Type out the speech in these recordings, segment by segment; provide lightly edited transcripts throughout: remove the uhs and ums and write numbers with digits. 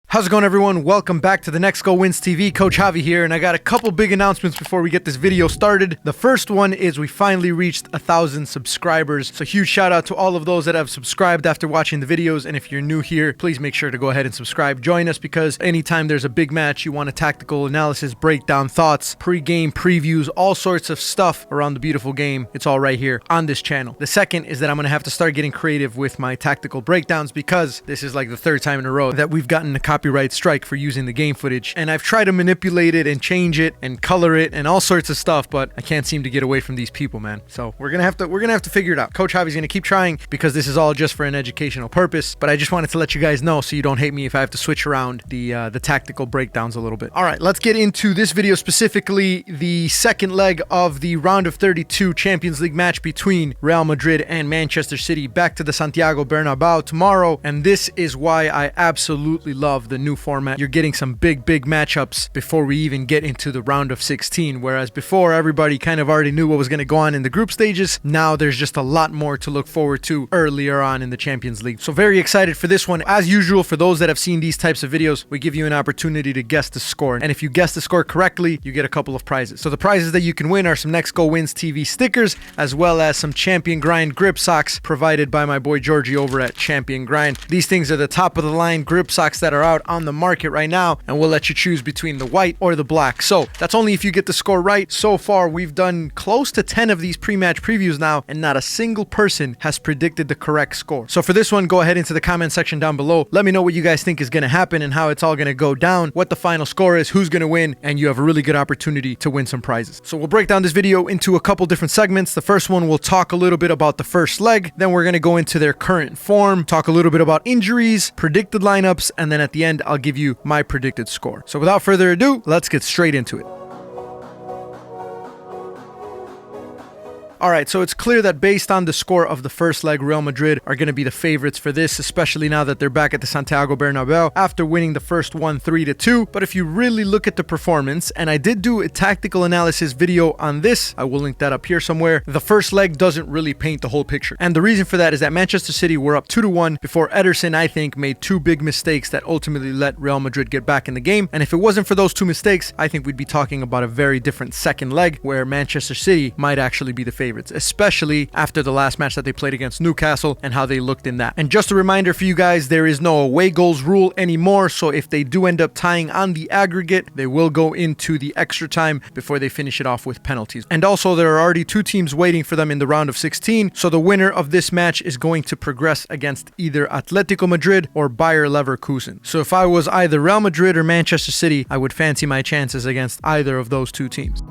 How's it going, everyone? Welcome back to the Next Goal Wins TV. Coach Javi here, and I got a couple big announcements before we get this video started. The first one is we finally reached 1,000 subscribers. So huge shout out to all of those that have subscribed after watching the videos. And if you're new here, please make sure to go ahead and subscribe. Join us because anytime there's a big match, you want a tactical analysis, breakdown, thoughts, pre-game previews, all sorts of stuff around the beautiful game. It's all right here on this channel. The second is that I'm going to have to start getting creative with my tactical breakdowns because this is like the third time in a row that we've gotten a copyright strike for using the game footage, and I've tried to manipulate it and change it and color it and all sorts of stuff, but I can't seem to get away from these people, man. So we're gonna have to figure it out. Coach Javi's gonna keep trying because this is all just for an educational purpose, but I just wanted to let you guys know so you don't hate me if I have to switch around the tactical breakdowns a little bit. All right, let's get into this video, specifically the second leg of the round of 32 Champions League match between Real Madrid and Manchester City, back to the Santiago Bernabeu tomorrow, and this is why I absolutely love the new format. You're getting some big matchups before we even get into the round of 16, whereas before everybody kind of already knew what was going to go on in the group stages. Now there's just a lot more to look forward to earlier on in the Champions League. So very excited for this one. As usual, for those that have seen these types of videos, we give you an opportunity to guess the score, and if you guess the score correctly, you get a couple of prizes. So the prizes that you can win are some Next Goal Wins TV stickers, as well as some Champion Grind grip socks provided by my boy Georgie over at Champion Grind. These things are the top of the line grip socks that are out on the market right now, and we'll let you choose between the white or the black. So that's only if you get the score right. So far we've done close to 10 of these pre-match previews now, and not a single person has predicted the correct score. So for this one, go ahead into the comment section down below, let me know what you guys think is going to happen and how it's all going to go down, what the final score is, who's going to win, and you have a really good opportunity to win some prizes. So we'll break down this video into a couple different segments. The first one, we'll talk a little bit about the first leg, then we're going to go into their current form, talk a little bit about injuries, predicted lineups, and then at the end I'll give you my predicted score. So without further ado, let's get straight into it. All right, so it's clear that based on the score of the first leg, Real Madrid are going to be the favorites for this, especially now that they're back at the Santiago Bernabeu after winning the first one 3-2. But if you really look at the performance, and I did do a tactical analysis video on this, I will link that up here somewhere, the first leg doesn't really paint the whole picture. And the reason for that is that Manchester City were up 2-1 before Ederson, I think, made two big mistakes that ultimately let Real Madrid get back in the game. And if it wasn't for those two mistakes, I think we'd be talking about a very different second leg where Manchester City might actually be the favorites, especially after the last match that they played against Newcastle and how they looked in that. And just a reminder for you guys, there is no away goals rule anymore, so if they do end up tying on the aggregate, they will go into the extra time before they finish it off with penalties. And also, there are already two teams waiting for them in the round of 16, so the winner of this match is going to progress against either Atletico Madrid or Bayer Leverkusen. So if I was either Real Madrid or Manchester City, I would fancy my chances against either of those two teams.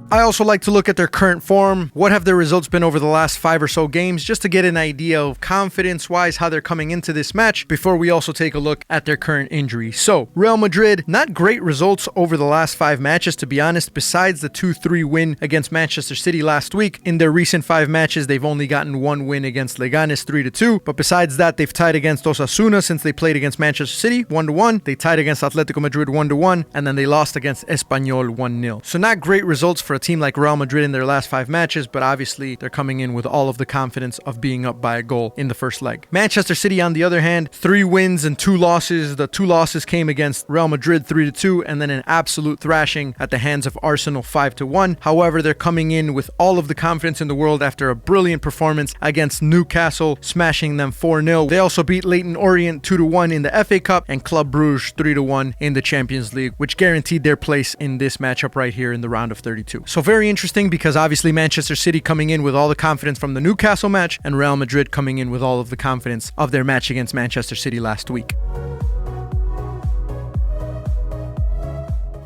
I also like to look at their current form. What have their results been over the last 5 or so games, just to get an idea of confidence-wise how they're coming into this match before we also take a look at their current injury. So, Real Madrid, not great results over the last 5 matches, to be honest, besides the 2-3 win against Manchester City last week. In their recent 5 matches, they've only gotten 1 win against Leganes 3-2, but besides that, they've tied against Osasuna since they played against Manchester City 1-1, they tied against Atletico Madrid 1-1, and then they lost against Espanyol 1-0. So not great results for a team like Real Madrid in their last 5 matches, but obviously they're coming in with all of the confidence of being up by a goal in the first leg. Manchester City, on the other hand, 3 wins and 2 losses. The 2 losses came against Real Madrid 3-2, and then an absolute thrashing at the hands of Arsenal 5-1. However, they're coming in with all of the confidence in the world after a brilliant performance against Newcastle, smashing them 4-0. They also beat Leyton Orient 2-1 in the FA Cup and Club Brugge 3-1 in the Champions League, which guaranteed their place in this matchup right here in the round of 32. So very interesting because obviously Manchester City coming in with all the confidence from the Newcastle match, and Real Madrid coming in with all of the confidence of their match against Manchester City last week.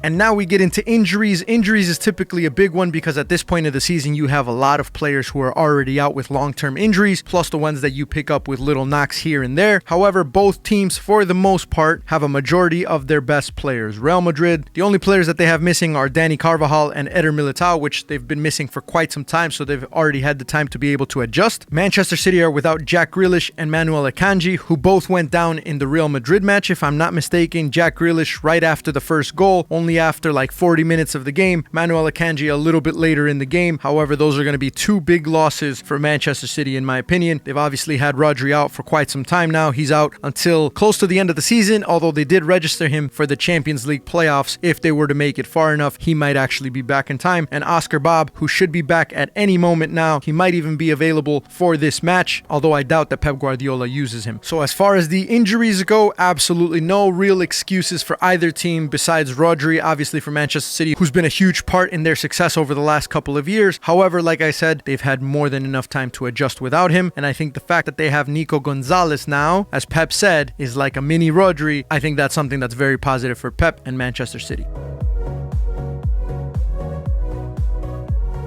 And now we get into injuries. Injuries is typically a big one because at this point of the season, you have a lot of players who are already out with long-term injuries, plus the ones that you pick up with little knocks here and there. However, both teams, for the most part, have a majority of their best players. Real Madrid, the only players that they have missing are Dani Carvajal and Eder Militao, which they've been missing for quite some time, so they've already had the time to be able to adjust. Manchester City are without Jack Grealish and Manuel Akanji, who both went down in the Real Madrid match, if I'm not mistaken. Jack Grealish, right after the first goal, only only after like 40 minutes of the game. Manuel Akanji a little bit later in the game. However, those are going to be two big losses for Manchester City in my opinion. They've obviously had Rodri out for quite some time now. He's out until close to the end of the season, although they did register him for the Champions League playoffs. If they were to make it far enough, he might actually be back in time. And Oscar Bob, who should be back at any moment now, he might even be available for this match, although I doubt that Pep Guardiola uses him. So as far as the injuries go, absolutely no real excuses for either team besides Rodri, obviously for Manchester City, who's been a huge part in their success over the last couple of years. However, like I said, they've had more than enough time to adjust without him, and I think the fact that they have Nico Gonzalez now, as Pep said, is like a mini Rodri. I think that's something that's very positive for Pep and Manchester City.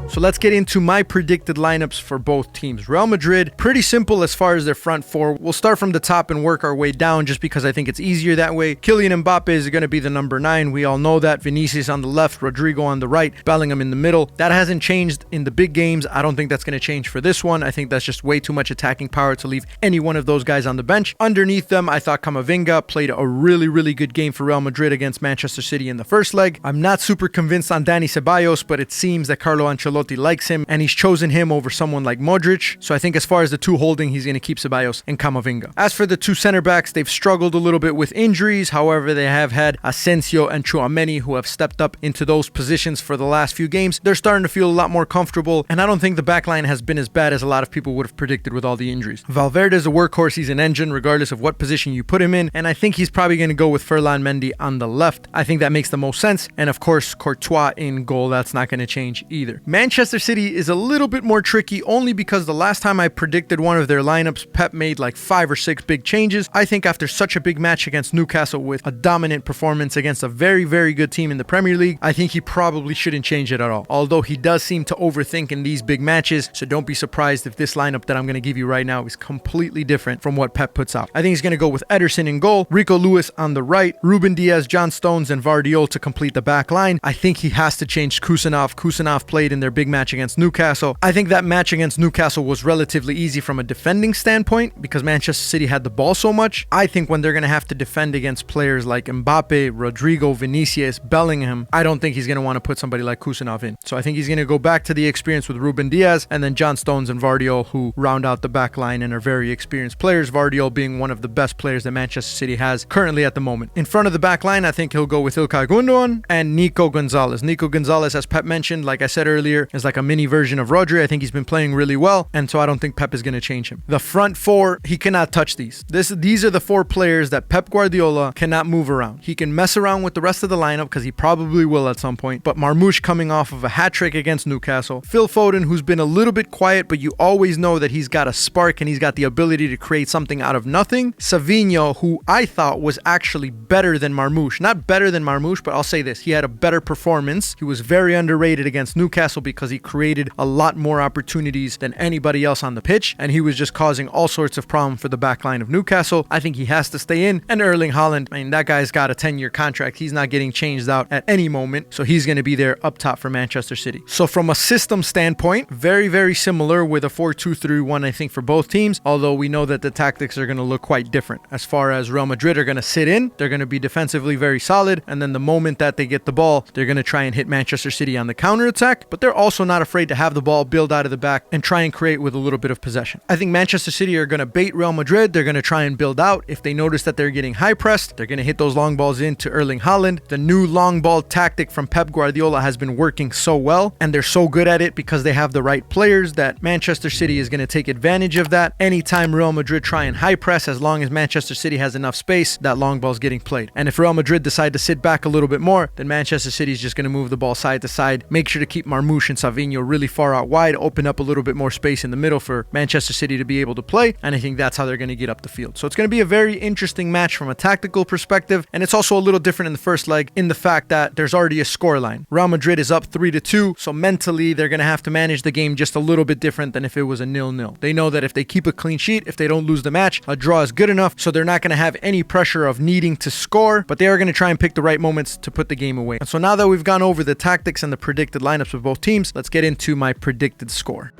So let's get into my predicted lineups for both teams. Real Madrid, pretty simple as far as their front four. We'll start from the top and work our way down just because I think it's easier that way. Kylian Mbappe is going to be the number 9. We all know that. Vinicius on the left, Rodrigo on the right, Bellingham in the middle. That hasn't changed in the big games. I don't think that's going to change for this one. I think that's just way too much attacking power to leave any one of those guys on the bench. Underneath them, I thought Camavinga played a really good game for Real Madrid against Manchester City in the first leg. I'm not super convinced on Dani Ceballos, but it seems that Carlo Ancelotti likes him and he's chosen him over someone like Modric. So I think as far as the two holding, he's going to keep Ceballos and Camavinga. As for the two center backs, they've struggled a little bit with injuries. However, they have had Asensio and Tchouaméni who have stepped up into those positions for the last few games. They're starting to feel a lot more comfortable, and I don't think the backline has been as bad as a lot of people would have predicted with all the injuries. Valverde is a workhorse. He's an engine regardless of what position you put him in, and I think he's probably going to go with Ferland Mendy on the left. I think that makes the most sense, and of course Courtois in goal. That's not going to change either. Manchester City is a little bit more tricky only because the last time I predicted one of their lineups, Pep made like 5 or 6 big changes. I think after such a big match against Newcastle with a dominant performance against a very good team in the Premier League, I think he probably shouldn't change it at all. Although he does seem to overthink in these big matches, so don't be surprised if this lineup that I'm going to give you right now is completely different from what Pep puts out. I think he's going to go with Ederson in goal, Rico Lewis on the right, Ruben Diaz, John Stones, and Vardiol to complete the back line. I think he has to change Kusanov. Kusanov played in their big match against Newcastle. I think that match against Newcastle was relatively easy from a defending standpoint because Manchester City had the ball so much. I think when they're going to have to defend against players like Mbappe, Rodrigo, Vinicius, Bellingham, I don't think he's going to want to put somebody like Kusanov in. So I think he's going to go back to the experience with Ruben Diaz and then John Stones and Vardiol, who round out the back line and are very experienced players, Vardiol being one of the best players that Manchester City has currently at the moment. In front of the back line, I think he'll go with Ilkay Gundogan and Nico Gonzalez. Nico Gonzalez, as Pep mentioned, like I said earlier, is like a mini version of Rodri. I think he's been playing really well, and so I don't think Pep is going to change him. The front four, he cannot touch these. These are the 4 players that Pep Guardiola cannot move around. He can mess around with the rest of the lineup because he probably will at some point, but Marmoush coming off of a hat-trick against Newcastle, Phil Foden, who's been a little bit quiet, but you always know that he's got a spark and he's got the ability to create something out of nothing, Savinho, who I thought was actually better than Marmoush. Not better than Marmoush, but I'll say this, he had a better performance. He was very underrated against Newcastle because he created a lot more opportunities than anybody else on the pitch, and he was just causing all sorts of problems for the back line of Newcastle. I think he has to stay in. And Erling Haaland, I mean, that guy's got a 10-year contract. He's not getting changed out at any moment, so he's going to be there up top for Manchester City. So from a system standpoint, very similar with a 4-2-3-1, I think, for both teams, although we know that the tactics are going to look quite different. As far as Real Madrid are going to sit in, they're going to be defensively very solid, and then the moment that they get the ball, they're going to try and hit Manchester City on the counter-attack, but they're also not afraid to have the ball, build out of the back, and try and create with a little bit of possession. I think Manchester City are going to bait Real Madrid. They're going to try and build out. If they notice that they're getting high pressed, they're going to hit those long balls into Erling Haaland. The new long ball tactic from Pep Guardiola has been working so well, and they're so good at it because they have the right players that Manchester City is going to take advantage of that. Anytime Real Madrid try and high press, as long as Manchester City has enough space, that long ball is getting played. And if Real Madrid decide to sit back a little bit more, then Manchester City is just going to move the ball side to side, make sure to keep Marmoush and Savinho really far out wide, open up a little bit more space in the middle for Manchester City to be able to play, and I think that's how they're going to get up the field. So it's going to be a very interesting match from a tactical perspective, and it's also a little different in the first leg in the fact that there's already a scoreline. Real Madrid is up 3-2, so mentally they're going to have to manage the game just a little bit different than if it was a 0-0. They know that if they keep a clean sheet, if they don't lose the match, a draw is good enough, so they're not going to have any pressure of needing to score, but they are going to try and pick the right moments to put the game away. And so now that we've gone over the tactics and the predicted lineups of both teams, let's get into my predicted score.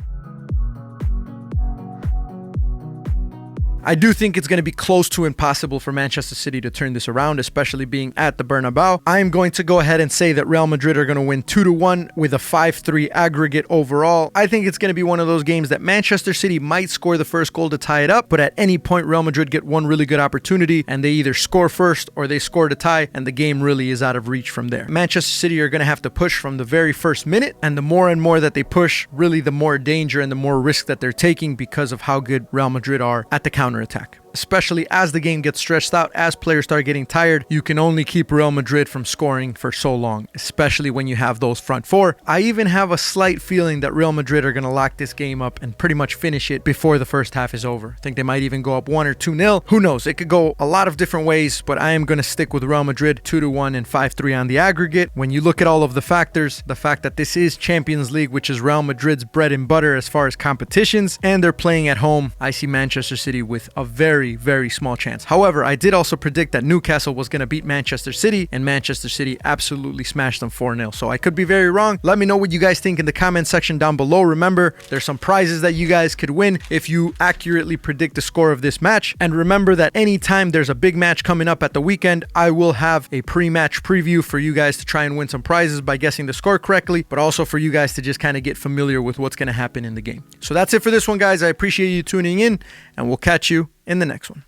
I do think it's going to be close to impossible for Manchester City to turn this around, especially being at the Bernabeu. I'm going to go ahead and say that Real Madrid are going to win 2-1 with a 5-3 aggregate overall. I think it's going to be one of those games that Manchester City might score the first goal to tie it up, but at any point Real Madrid get one really good opportunity and they either score first or they score to tie, and the game really is out of reach from there. Manchester City are going to have to push from the very first minute, and the more and more that they push, really the more danger and the more risk that they're taking because of how good Real Madrid are at the counterattack. Especially as the game gets stretched out, as players start getting tired, you can only keep Real Madrid from scoring for so long, especially when you have those front four. I even have a slight feeling that Real Madrid are going to lock this game up and pretty much finish it before the first half is over. I think they might even go up 1 or 2-0. Who knows? It could go a lot of different ways, but I am going to stick with Real Madrid 2-1 and 5-3 on the aggregate. When you look at all of the factors, the fact that this is Champions League, which is Real Madrid's bread and butter as far as competitions, and they're playing at home, I see Manchester City with a very small chance. However, I did also predict that Newcastle was going to beat Manchester City, and Manchester City absolutely smashed them 4-0. So I could be very wrong. Let me know what you guys think in the comment section down below. Remember, there's some prizes that you guys could win if you accurately predict the score of this match. And remember that anytime there's a big match coming up at the weekend, I will have a pre-match preview for you guys to try and win some prizes by guessing the score correctly, but also for you guys to just kind of get familiar with what's going to happen in the game. So that's it for this one, guys. I appreciate you tuning in, and we'll catch you in the next one.